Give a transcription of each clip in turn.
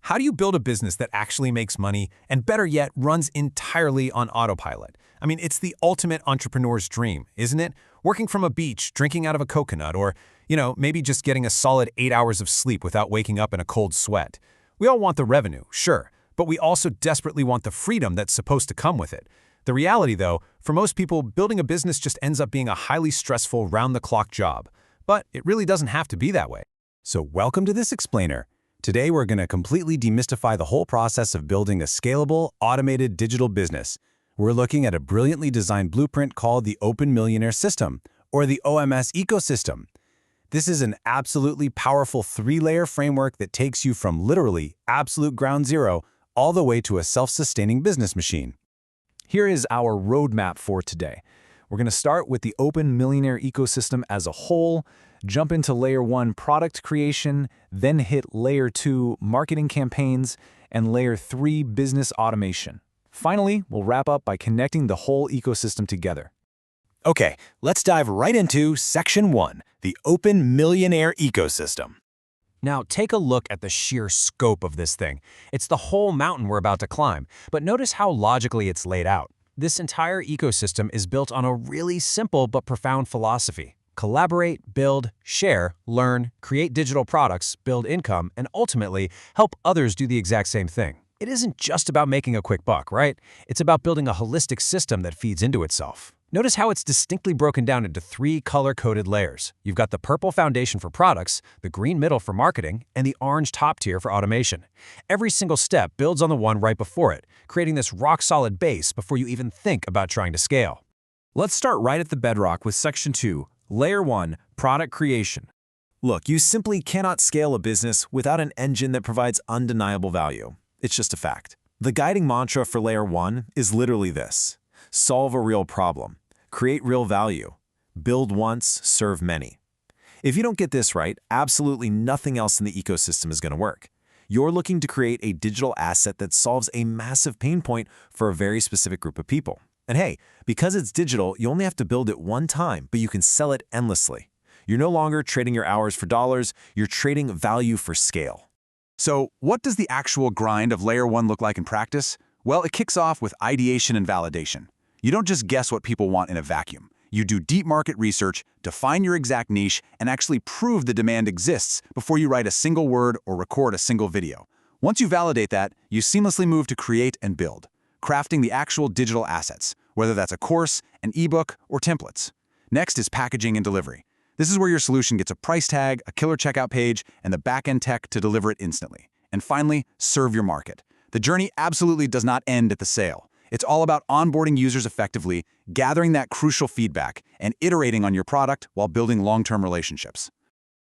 How do you build a business that actually makes money and, better yet, runs entirely on autopilot? I mean, it's the ultimate entrepreneur's dream, isn't it? Working from a beach, drinking out of a coconut, or, maybe just getting a solid 8 hours of sleep without waking up in a cold sweat. We all want the revenue, sure, but we also desperately want the freedom that's supposed to come with it. The reality, though, for most people, building a business just ends up being a highly stressful, round-the-clock job. But it really doesn't have to be that way. So welcome to this explainer. Today we're going to completely demystify the whole process of building a scalable, automated digital business. We're looking at a brilliantly designed blueprint called the Open Millionaire System, or the OMS ecosystem. This is an absolutely powerful 3-layer framework that takes you from literally absolute ground zero all the way to a self-sustaining business machine. Here is our roadmap for today. We're going to start with the Open Millionaire ecosystem as a whole, jump into Layer 1 product creation, then hit Layer 2 marketing campaigns, and Layer 3 business automation. Finally, we'll wrap up by connecting the whole ecosystem together. Okay, let's dive right into Section 1, the Open Millionaire ecosystem. Now, take a look at the sheer scope of this thing. It's the whole mountain we're about to climb, but notice how logically it's laid out. This entire ecosystem is built on a really simple but profound philosophy. Collaborate, build, share, learn, create digital products, build income, and ultimately help others do the exact same thing. It isn't just about making a quick buck, right? It's about building a holistic system that feeds into itself. Notice how it's distinctly broken down into 3 color-coded layers. You've got the purple foundation for products, the green middle for marketing, and the orange top tier for automation. Every single step builds on the one right before it, creating this rock-solid base before you even think about trying to scale. Let's start right at the bedrock with Section 2, Layer 1, product creation. Look, you simply cannot scale a business without an engine that provides undeniable value. It's just a fact. The guiding mantra for Layer 1 is literally this: solve a real problem, create real value, build once, serve many. If you don't get this right, absolutely nothing else in the ecosystem is going to work. You're looking to create a digital asset that solves a massive pain point for a very specific group of people. And hey, because it's digital, you only have to build it one time, but you can sell it endlessly. You're no longer trading your hours for dollars, you're trading value for scale. So, what does the actual grind of Layer 1 look like in practice? Well, it kicks off with ideation and validation. You don't just guess what people want in a vacuum. You do deep market research, define your exact niche, and actually prove the demand exists before you write a single word or record a single video. Once you validate that, you seamlessly move to create and build, crafting the actual digital assets, whether that's a course, an ebook, or templates. Next is packaging and delivery. This is where your solution gets a price tag, a killer checkout page, and the back-end tech to deliver it instantly. And finally, serve your market. The journey absolutely does not end at the sale. It's all about onboarding users effectively, gathering that crucial feedback, and iterating on your product while building long-term relationships.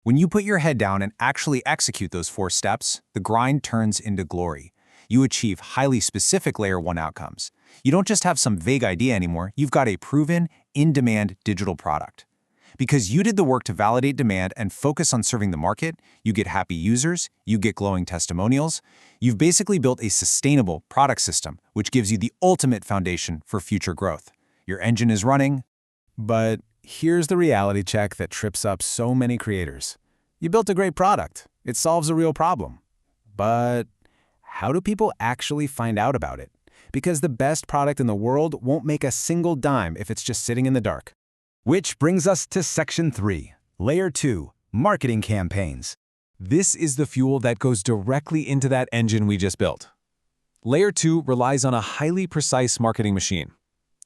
When you put your head down and actually execute those 4 steps, the grind turns into glory. You achieve highly specific Layer 1 outcomes. You don't just have some vague idea anymore, you've got a proven, in-demand digital product. Because you did the work to validate demand and focus on serving the market, you get happy users, you get glowing testimonials. You've basically built a sustainable product system, which gives you the ultimate foundation for future growth. Your engine is running, but here's the reality check that trips up so many creators. You built a great product. It solves a real problem. But how do people actually find out about it? Because the best product in the world won't make a single dime if it's just sitting in the dark. Which brings us to Section 3, Layer 2, marketing campaigns. This is the fuel that goes directly into that engine we just built. Layer 2 relies on a highly precise marketing machine.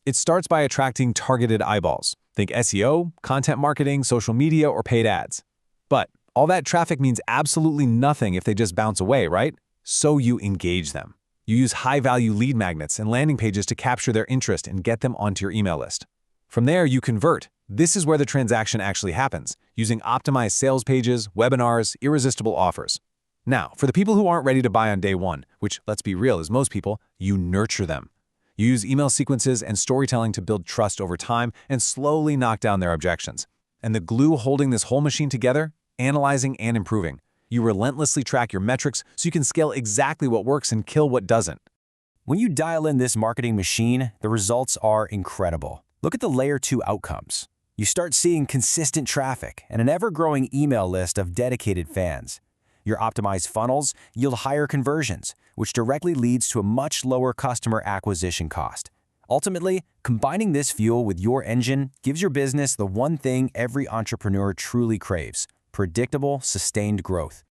It starts by attracting targeted eyeballs. Think SEO, content marketing, social media, or paid ads. But all that traffic means absolutely nothing if they just bounce away, right? So you engage them. You use high-value lead magnets and landing pages to capture their interest and get them onto your email list. From there, you convert. This is where the transaction actually happens, using optimized sales pages, webinars, irresistible offers. Now, for the people who aren't ready to buy on day one, which, let's be real, is most people, you nurture them. You use email sequences and storytelling to build trust over time and slowly knock down their objections. And the glue holding this whole machine together? Analyzing and improving. You relentlessly track your metrics so you can scale exactly what works and kill what doesn't. When you dial in this marketing machine, the results are incredible. Look at the Layer 2 outcomes. You start seeing consistent traffic and an ever-growing email list of dedicated fans. Your optimized funnels yield higher conversions, which directly leads to a much lower customer acquisition cost. Ultimately, combining this fuel with your engine gives your business the one thing every entrepreneur truly craves: predictable, sustained growth.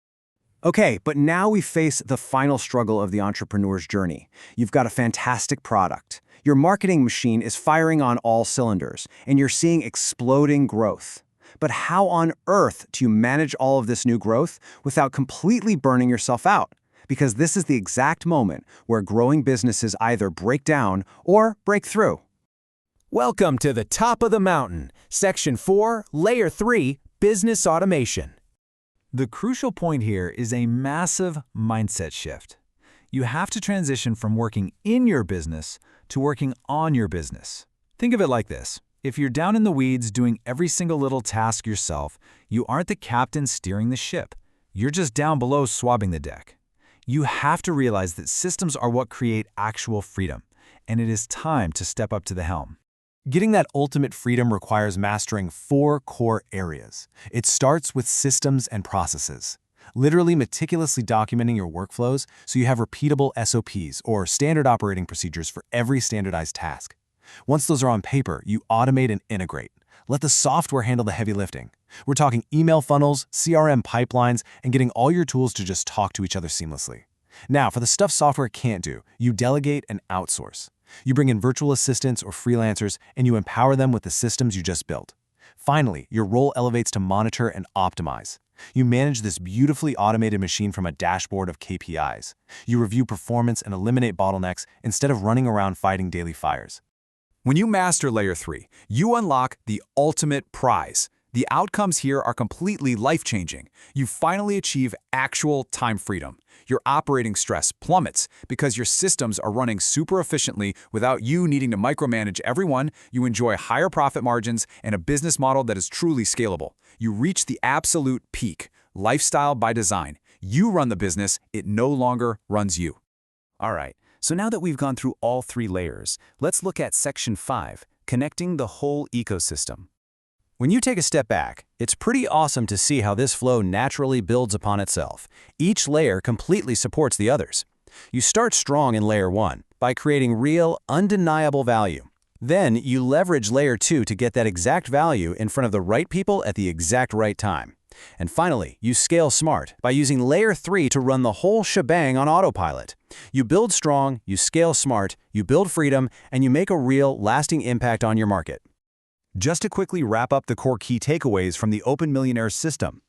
Okay, but now we face the final struggle of the entrepreneur's journey. You've got a fantastic product. Your marketing machine is firing on all cylinders, and you're seeing exploding growth. But how on earth do you manage all of this new growth without completely burning yourself out? Because this is the exact moment where growing businesses either break down or break through. Welcome to the top of the mountain, Section 4, Layer 3, Business Automation. The crucial point here is a massive mindset shift. You have to transition from working in your business to working on your business. Think of it like this. If you're down in the weeds doing every single little task yourself, you aren't the captain steering the ship. You're just down below swabbing the deck. You have to realize that systems are what create actual freedom, and it is time to step up to the helm. Getting that ultimate freedom requires mastering 4 core areas. It starts with systems and processes. Literally meticulously documenting your workflows so you have repeatable SOPs or standard operating procedures for every standardized task. Once those are on paper, you automate and integrate. Let the software handle the heavy lifting. We're talking email funnels, CRM pipelines, and getting all your tools to just talk to each other seamlessly. Now, for the stuff software can't do, you delegate and outsource. You bring in virtual assistants or freelancers, and you empower them with the systems you just built. Finally, your role elevates to monitor and optimize. You manage this beautifully automated machine from a dashboard of KPIs. You review performance and eliminate bottlenecks instead of running around fighting daily fires. When you master Layer 3, you unlock the ultimate prize. The outcomes here are completely life-changing. You finally achieve actual time freedom. Your operating stress plummets because your systems are running super efficiently without you needing to micromanage everyone. You enjoy higher profit margins and a business model that is truly scalable. You reach the absolute peak, lifestyle by design. You run the business, it no longer runs you. All right, so now that we've gone through all 3 layers, let's look at Section 5, connecting the whole ecosystem. When you take a step back, it's pretty awesome to see how this flow naturally builds upon itself. Each layer completely supports the others. You start strong in Layer 1 by creating real, undeniable value. Then you leverage Layer 2 to get that exact value in front of the right people at the exact right time. And finally, you scale smart by using Layer 3 to run the whole shebang on autopilot. You build strong, you scale smart, you build freedom, and you make a real, lasting impact on your market. Just to quickly wrap up the core key takeaways from the Open Millionaire system.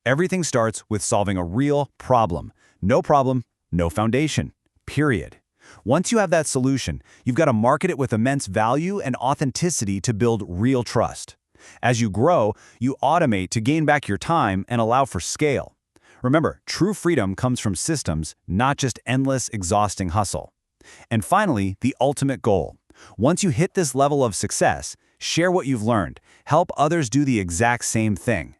Everything starts with solving a real problem. No problem, no foundation. Period. Once you have that solution, you've got to market it with immense value and authenticity to build real trust. As you grow, you automate to gain back your time and allow for scale. Remember, true freedom comes from systems, not just endless, exhausting hustle. And finally, the ultimate goal. Once you hit this level of success, share what you've learned. Help others do the exact same thing.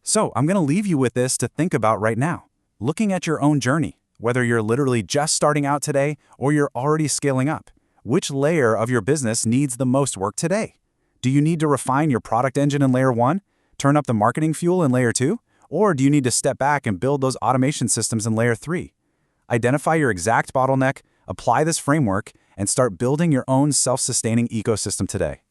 So I'm going to leave you with this to think about right now. Looking at your own journey, whether you're literally just starting out today or you're already scaling up, which layer of your business needs the most work today? Do you need to refine your product engine in Layer 1, turn up the marketing fuel in Layer 2, or do you need to step back and build those automation systems in Layer 3? Identify your exact bottleneck, apply this framework, and start building your own self-sustaining ecosystem today.